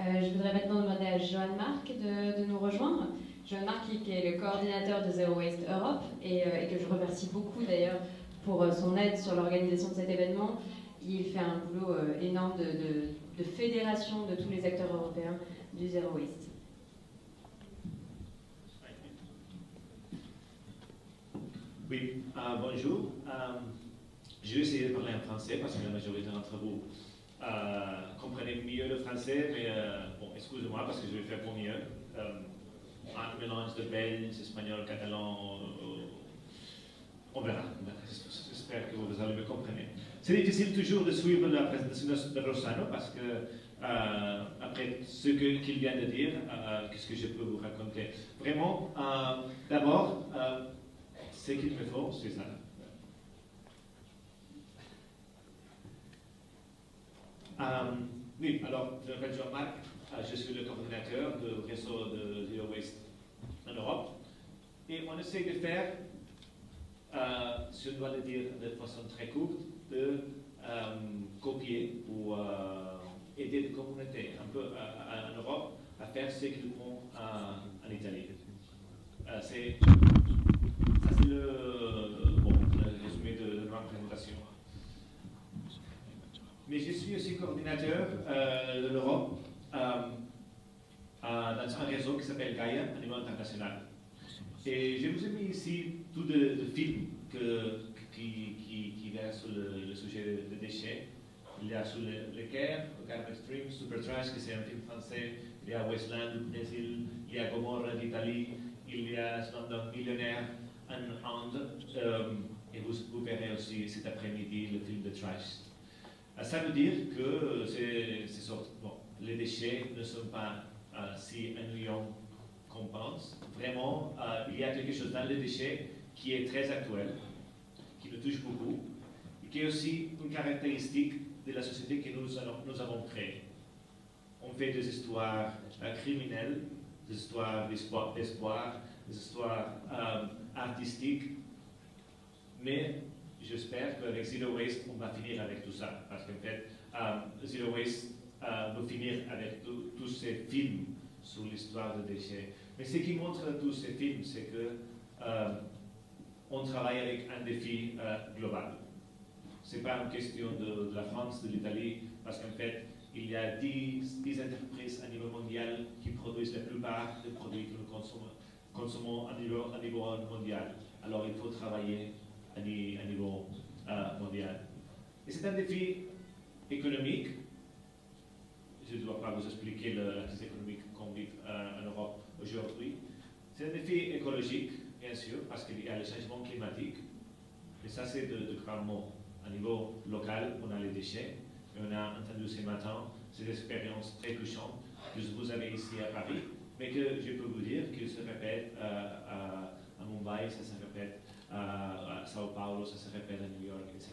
Je voudrais maintenant demander à Johan Marc de nous rejoindre. Johan Marc qui est le coordinateur de Zero Waste Europe et que je remercie beaucoup d'ailleurs pour son aide sur l'organisation de cet événement. Il fait un boulot énorme de fédération de tous les acteurs européens du Zero Waste. Oui, bonjour. Je vais essayer de parler en français parce que la majorité d'entre vous comprenez mieux le français, mais bon, excusez-moi parce que je vais faire pour mieux. Un mélange de belge, espagnol, catalan, on verra. J'espère que vous allez me comprendre. C'est difficile toujours de suivre la présentation de Rossano parce que après ce qu'il vient de dire, qu'est-ce que je peux vous raconter? Vraiment, d'abord, ce qu'il me faut, c'est ça. Oui, alors, je m'appelle Jean-Marc, je suis le coordinateur du réseau de Zero Waste en Europe. Et on essaie de faire, je dois le dire de façon très courte, de copier ou aider les communautés un peu en Europe à faire ce qu'ils font en Italie. Ça, c'est le résumé de ma présentation. Mais je suis aussi coordinateur de l'Europe dans un réseau qui s'appelle Gaia, à niveau international. Et je vous ai mis ici tout de films qui viennent sur le sujet des déchets. Il y a sur le Caire, Carbon Stream, Super Trash, qui c'est un film français. Il y a Wasteland du Brésil, il y a Gomorra d'Italie, il y a Slumdog Millionnaire en Inde. Et vous verrez aussi cet après-midi le film de Trash. Ça veut dire que les déchets ne sont pas si ennuyants qu'on pense. Vraiment, il y a quelque chose dans les déchets qui est très actuel, qui nous touche beaucoup, et qui est aussi une caractéristique de la société que nous avons créée. On fait des histoires criminelles, des histoires d'espoir, des histoires artistiques, mais j'espère qu'avec Zero Waste, on va finir avec tout ça. Parce qu'en fait, Zero Waste va finir avec tous ces films sur l'histoire des déchets. Mais ce qui montre tous ces films, c'est que on travaille avec un défi global. Ce n'est pas une question de la France, de l'Italie, parce qu'en fait, il y a 10 entreprises à niveau mondial qui produisent la plupart des produits que nous consommons à niveau mondial. Alors il faut travailler à niveau mondial. Et c'est un défi économique. Je ne dois pas vous expliquer la crise économique qu'on vit en Europe aujourd'hui. C'est un défi écologique, bien sûr, parce qu'il y a le changement climatique. Et ça, c'est de grands mots. À niveau local, on a les déchets. Et on a entendu ce matin ces expériences très touchantes que vous avez ici à Paris, mais que je peux vous dire qu'ils se répètent à Mumbai, ça se répète à Sao Paulo, ça se répète à New York, etc.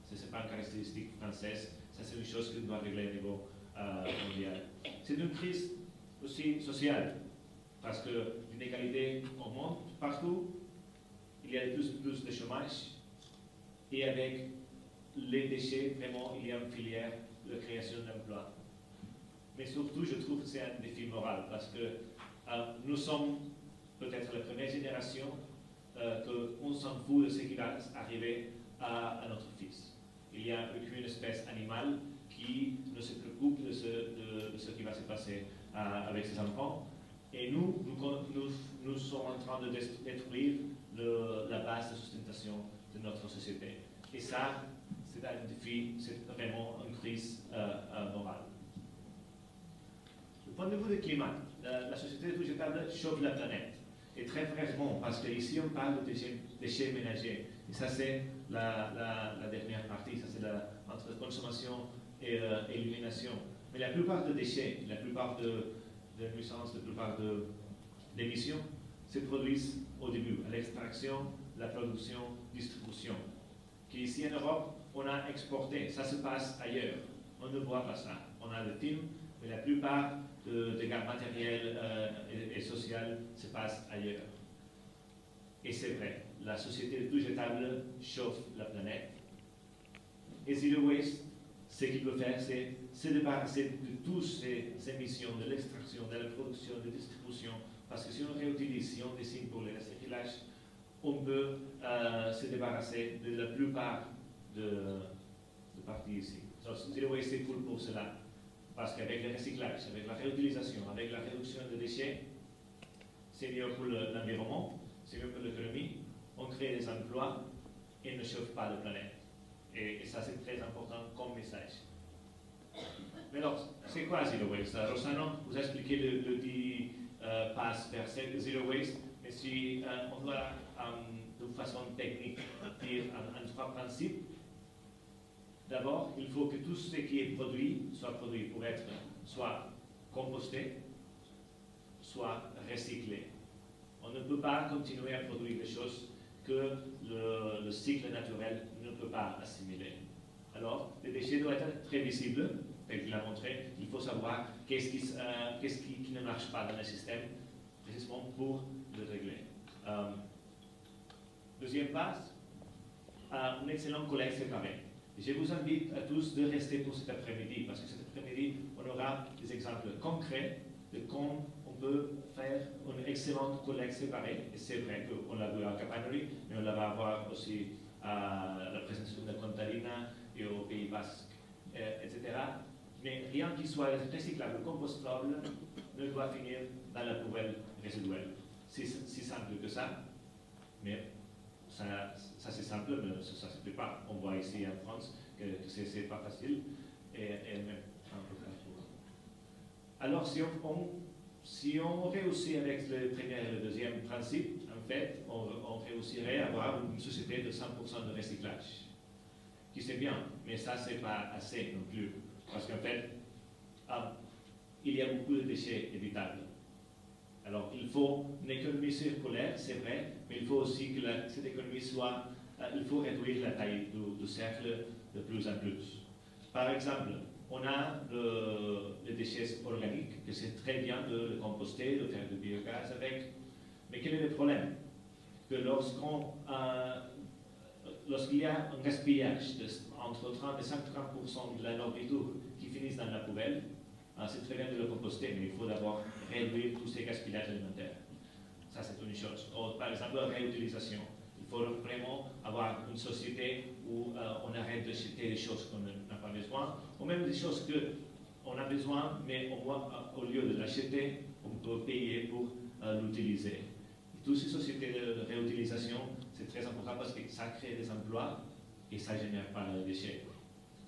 Ce n'est pas une caractéristique française, ça c'est une chose qu'on doit régler au niveau mondial. C'est une crise aussi sociale, parce que l'inégalité augmente partout, il y a de plus en plus de chômage, et avec les déchets, vraiment, il y a une filière de création d'emplois. Mais surtout, je trouve que c'est un défi moral, parce que nous sommes peut-être la première génération qu'on s'en fout de ce qui va arriver à notre fils. Il n'y a aucune espèce animale qui ne se préoccupe de ce qui va se passer avec ses enfants. Et nous sommes en train de détruire la base de sustentation de notre société. Et ça, c'est un défi, c'est vraiment une crise morale. Du point de vue du climat, la société tout jetable chauffe la planète. Et très fraîchement, parce qu'ici on parle de déchets ménagers. Et ça c'est la dernière partie, ça c'est entre consommation et élimination. Mais la plupart des déchets, la plupart de nuisances, la plupart d'émissions se produisent au début, à l'extraction, la production, distribution. Qu'ici en Europe, on a exporté, ça se passe ailleurs. On ne voit pas ça. On a des films, mais la plupart des dégâts matériels et sociaux se passent ailleurs. Et c'est vrai, la société tout jetable chauffe la planète. Et Zero Waste, ce qu'il peut faire, c'est se débarrasser de toutes ces émissions, de l'extraction, de la production, de la distribution, parce que si on réutilise, si on dessine pour le recyclage, on peut se débarrasser de la plupart de parties ici. Donc, Zero Waste c'est cool pour cela, parce qu'avec le recyclage, avec la réutilisation, avec la réduction de déchets, c'est mieux pour l'environnement, c'est mieux pour l'économie, on crée des emplois et on ne chauffe pas la planète. Et ça, c'est très important comme message. Mais alors, c'est quoi Zero Waste? Rossano vous a expliqué le 10 passes vers Zero Waste, mais si on doit, de façon technique, dire en 3 principes, d'abord, il faut que tout ce qui est produit soit produit pour être soit composté, soit recyclé. On ne peut pas continuer à produire des choses que le cycle naturel ne peut pas assimiler. Alors, les déchets doivent être très visibles, tel qu'il a montré. Il faut savoir qu'est-ce qui ne marche pas dans le système, précisément pour le régler. Deuxième passe, une excellente collecte séparée. Je vous invite à tous de rester pour cet après-midi, parce que cet après-midi, on aura des exemples concrets de comment on peut faire une excellente collecte séparée. Et c'est vrai qu'on l'a vu à Capanori, mais on la va voir aussi à la présentation de Contarina et au Pays Basque, etc. Mais rien qui soit recyclable ou compostable ne doit finir dans la poubelle résiduelle. C'est si simple que ça, mais ça c'est simple, mais ça ne se fait pas. On voit ici en France que c'est pas facile et même un peu compliqué. Alors si on réussit avec le premier et le deuxième principe, en fait, on réussirait à avoir une société de 100% de recyclage. Qui c'est bien, mais ça c'est pas assez non plus. Parce qu'en fait, il y a beaucoup de déchets évitables. Alors, il faut une économie circulaire, c'est vrai, mais il faut aussi que cette économie soit, il faut réduire la taille du cercle de plus en plus. Par exemple, on a les déchets organiques, que c'est très bien de le composter, de faire du biogaz avec, mais quel est le problème? Que lorsqu'il y a un gaspillage entre 30 et 50% de la nourriture qui finissent dans la poubelle, c'est très bien de le composter, mais il faut d'abord réduire tous ces gaspillages alimentaires. Ça, c'est une chose. Par exemple, la réutilisation. Il faut vraiment avoir une société où on arrête de jeter des choses qu'on n'a pas besoin, ou même des choses qu'on a besoin, mais au lieu de l'acheter, on peut payer pour l'utiliser. Toutes ces sociétés de réutilisation, c'est très important parce que ça crée des emplois et ça ne génère pas de déchets.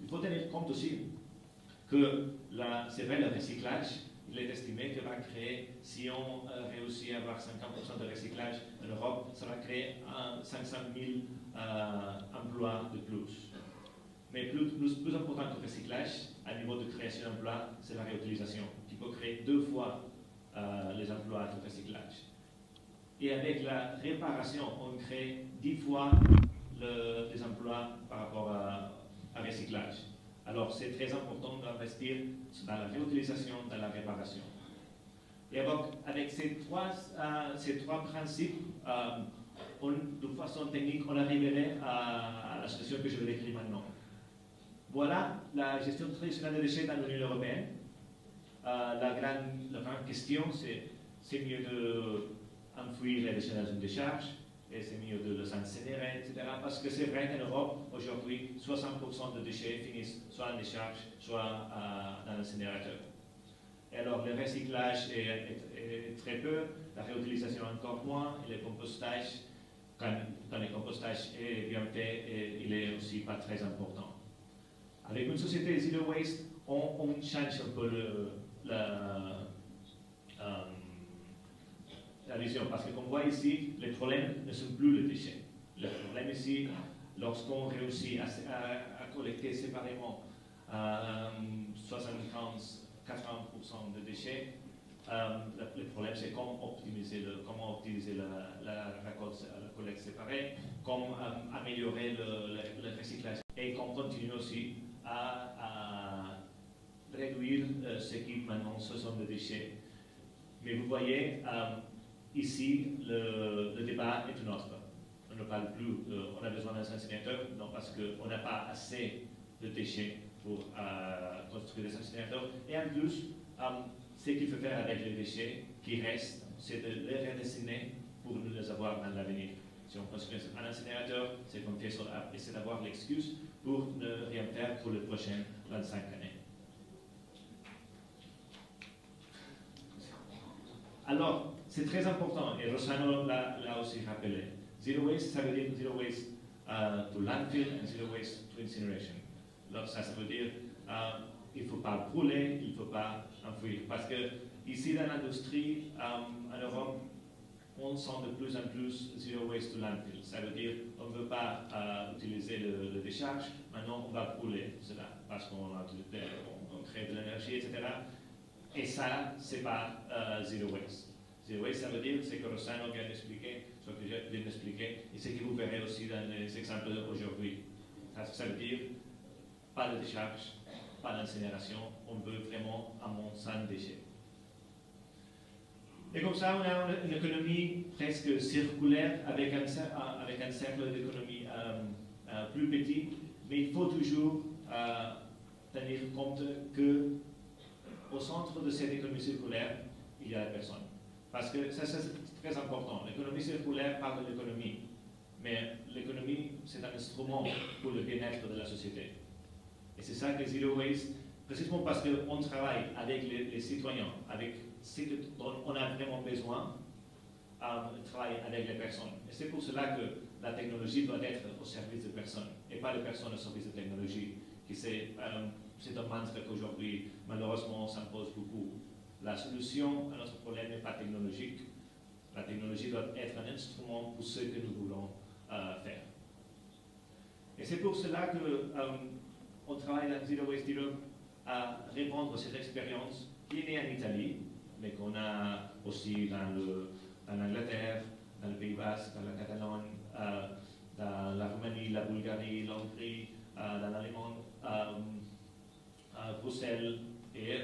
Il faut tenir compte aussi que c'est vrai, le recyclage, il est estimé que va créer, si on réussit à avoir 50% de recyclage en Europe, ça va créer 500 000 emplois de plus. Mais plus important que le recyclage, à niveau de création d'emplois, c'est la réutilisation, qui peut créer 2 fois les emplois de recyclage. Et avec la réparation, on crée 10 fois les emplois par rapport à recyclage. Alors, c'est très important d'investir dans la réutilisation, dans la réparation. Et avec ces trois principes, de façon technique, on arriverait à la situation que je vais décrire maintenant. Voilà la gestion traditionnelle des déchets dans l'Union européenne. La grande question, c'est mieux d'enfouir les déchets dans une décharge, et c'est mieux de les incinérer, etc. Parce que c'est vrai qu'en Europe, aujourd'hui, 60% de déchets finissent soit en décharge, soit dans l'incinérateur. Et alors, le recyclage est très peu, la réutilisation encore moins, et le compostage, quand le compostage est bien fait, il est aussi pas très important. Avec une société Zero Waste, on change un peu la vision, parce que comme on voit ici, les problèmes ne sont plus les déchets. Le problème ici, lorsqu'on réussit à collecter séparément 70-80% de déchets, le problème c'est comment optimiser la collecte séparée, comment améliorer le recyclage et comment continuer aussi à réduire ce qui maintenant ce sont des déchets. Mais vous voyez, ici, le débat est un autre. On ne parle plus, on a besoin d'un incinérateur, non, parce qu'on n'a pas assez de déchets pour construire des incinérateurs. Et en plus, ce qu'il faut faire avec les déchets qui restent, c'est de les redessiner pour nous les avoir dans l'avenir. Si on construit un incinérateur, c'est qu'on fait cela, et c'est d'avoir l'excuse pour ne rien faire pour les prochaines 25 années. Alors, c'est très important, et Rossano l'a aussi rappelé. Zero waste, ça veut dire zero waste to landfill and zero waste to incineration. Alors, ça veut dire il ne faut pas brûler, il ne faut pas enfouir. Parce que ici, dans l'industrie, en Europe, on sent de plus en plus zero waste to landfill. Ça veut dire qu'on ne veut pas utiliser le décharge, maintenant on va brûler cela parce qu'on crée de l'énergie, etc. Et ça, ce n'est pas zero waste. Zero waste, ça veut dire ce que Rossano vient d'expliquer, ce que je viens d'expliquer, et ce que vous verrez aussi dans les exemples d'aujourd'hui. Ça veut dire pas de décharge, pas d'incinération, on veut vraiment un monde sans déchets. Et comme ça, on a une économie presque circulaire avec un cercle d'économie plus petit, mais il faut toujours tenir compte qu'au centre de cette économie circulaire, il y a la personne. Parce que ça, c'est très important. L'économie circulaire parle de l'économie, mais l'économie, c'est un instrument pour le bien-être de la société. Et c'est ça que Zero Waste, précisément parce qu'on travaille avec les citoyens, avec ce dont on a vraiment besoin, travailler avec les personnes. Et c'est pour cela que la technologie doit être au service des personnes, et pas les personnes au service de la technologie. C'est un mantra qu'aujourd'hui, malheureusement, s'impose beaucoup. La solution à notre problème n'est pas technologique. La technologie doit être un instrument pour ce que nous voulons faire. Et c'est pour cela qu'on travaille dans Zero Waste Europe à répondre à cette expérience qui est née en Italie, mais qu'on a aussi dans l'Angleterre, dans le Pays Basque, dans la Catalogne, dans la Roumanie, la Bulgarie, l'Hongrie, dans l'Allemagne, Bruxelles et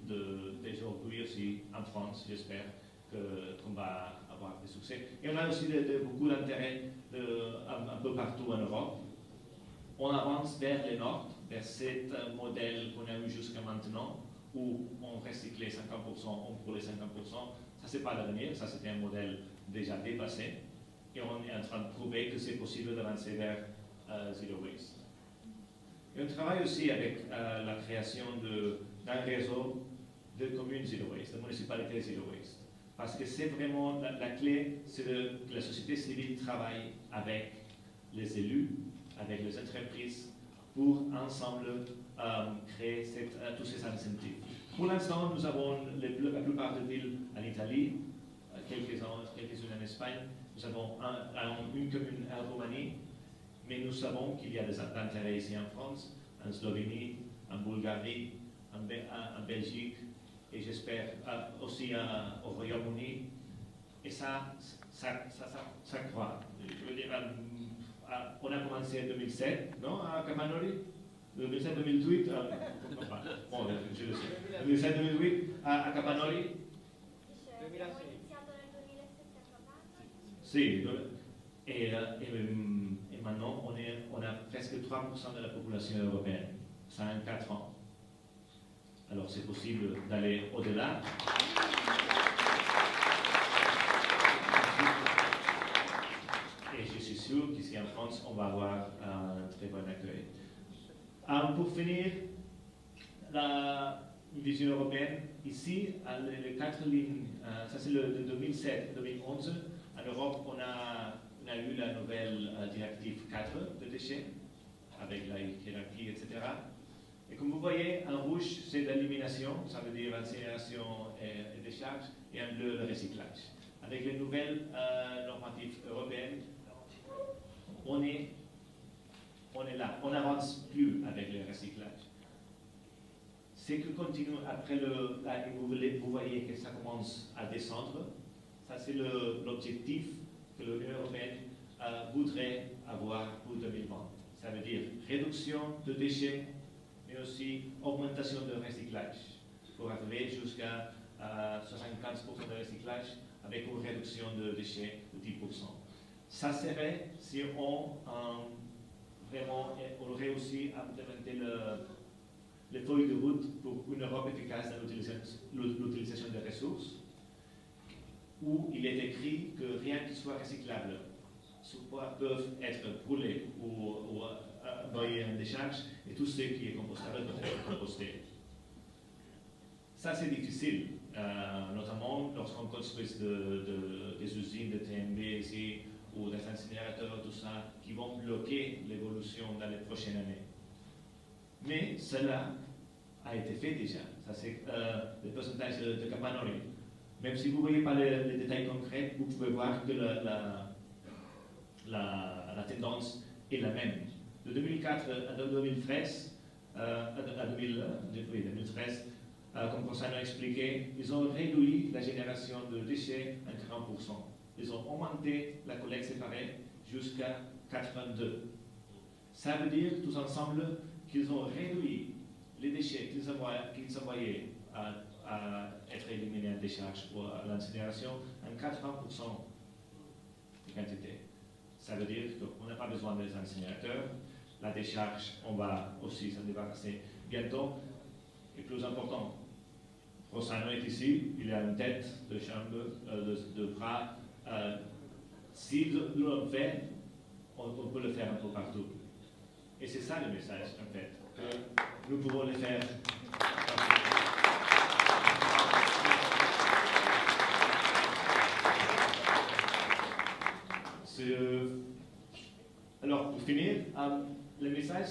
d'aujourd'hui aussi en France, j'espère qu'on va avoir des succès. Et on a aussi beaucoup d'intérêt un peu partout en Europe. On avance vers le nord, vers ce modèle qu'on a eu jusqu'à maintenant, où on recyclait 50%, on brûlait 50%. Ça, c'est pas l'avenir, ça c'était un modèle déjà dépassé. Et on est en train de prouver que c'est possible d'avancer vers Zero Waste. Et on travaille aussi avec la création d'un réseau de communes Zero Waste, de municipalités Zero Waste. Parce que c'est vraiment la clé, c'est que la société civile travaille avec les élus, avec les entreprises, pour ensemble créer tous ces incentives. Pour l'instant, nous avons la plupart des villes en Italie, quelques-unes en Espagne, nous avons une commune en Roumanie, mais nous savons qu'il y a des intérêts ici en France, en Slovénie, en Bulgarie, en Belgique, et j'espère aussi au Royaume-Uni. Et ça croît. Je veux dire, on a commencé en 2007, non, à Capanori 2007-2008, bon, je le sais. 2007-2008 à Capanori. Si, et maintenant on a presque 3% de la population européenne, ça en 4 ans. Alors c'est possible d'aller au-delà. Et je suis sûr qu'ici en France, on va avoir un très bon accueil. Pour finir, la vision européenne, ici, les 4 lignes, ça c'est de 2007-2011, en Europe, on a eu la nouvelle directive 4 de déchets, avec la hiérarchie, etc. Et comme vous voyez, en rouge, c'est l'élimination, ça veut dire incinération et décharge, et en bleu, le recyclage. Avec les nouvelles normatives européennes, on est là, on n'avance plus avec le recyclage. Ce qui continue après vous voyez que ça commence à descendre, ça c'est l'objectif que l'Union européenne voudrait avoir pour 2020. Ça veut dire réduction de déchets, mais aussi augmentation de recyclage, pour arriver jusqu'à 75% de recyclage avec une réduction de déchets de 10%. Ça serait si on vraiment, on aurait aussi implémenté les feuilles de route pour une Europe efficace dans l'utilisation des ressources, où il est écrit que rien qui soit recyclable peuvent être brûlés ou envoyés en décharge, et tout ce qui est compostable peut être composté. Ça, c'est difficile, notamment lorsqu'on construit des usines de TMB ici, ou des incinérateurs, tout ça, qui vont bloquer l'évolution dans les prochaines années. Mais cela a été fait déjà. Ça, c'est le pourcentage de Capanori. Même si vous ne voyez pas les détails concrets, vous pouvez voir que la tendance est la même. De 2004 à 2013, comme Constantino a expliqué, ils ont réduit la génération de déchets à 30%. Ils ont augmenté la collecte séparée jusqu'à 82%. Ça veut dire, tous ensemble, qu'ils ont réduit les déchets qu'ils envoyaient à être éliminés en décharge ou à l'incinération en 80% de quantité. Ça veut dire qu'on n'a pas besoin des incinérateurs. La décharge, on va aussi s'en débarrasser bientôt. Et plus important, Rossano est ici, il a une tête de chambre, de bras. Si l'on fait, on peut le faire un peu partout. Et c'est ça le message, en fait. Nous pouvons le faire. Alors, pour finir, le message,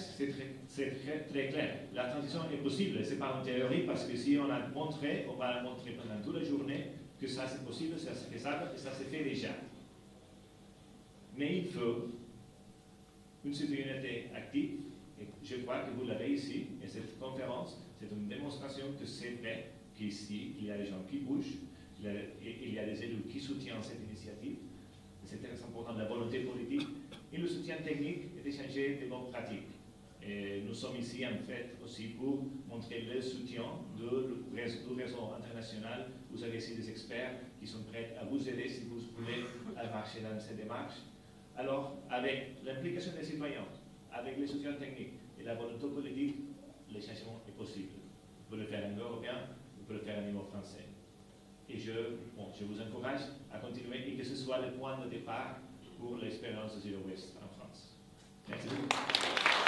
c'est très clair. La transition est possible, ce n'est pas une théorie, parce que si on va montrer pendant toute la journée que ça c'est possible, ça c'est faisable, et ça se fait déjà. Mais il faut une citoyenneté active, et je crois que vous l'avez ici, et cette conférence, c'est une démonstration que c'est vrai, qu'ici, il y a des gens qui bougent, il y a des élus qui soutiennent cette initiative. C'est très important de la volonté politique et le soutien technique et d'échanger des bonnes pratiques. Et nous sommes ici en fait aussi pour montrer le soutien du réseau international. Vous avez ici des experts qui sont prêts à vous aider si vous voulez marcher dans ces démarches. Alors, avec l'implication des citoyens, avec le soutien technique et la volonté politique, le changement est possible. Vous pouvez le faire au niveau européen, vous pouvez le faire au niveau français. Et je vous encourage à continuer et que ce soit le point de départ pour l'expérience de Zero Waste en France. Merci beaucoup.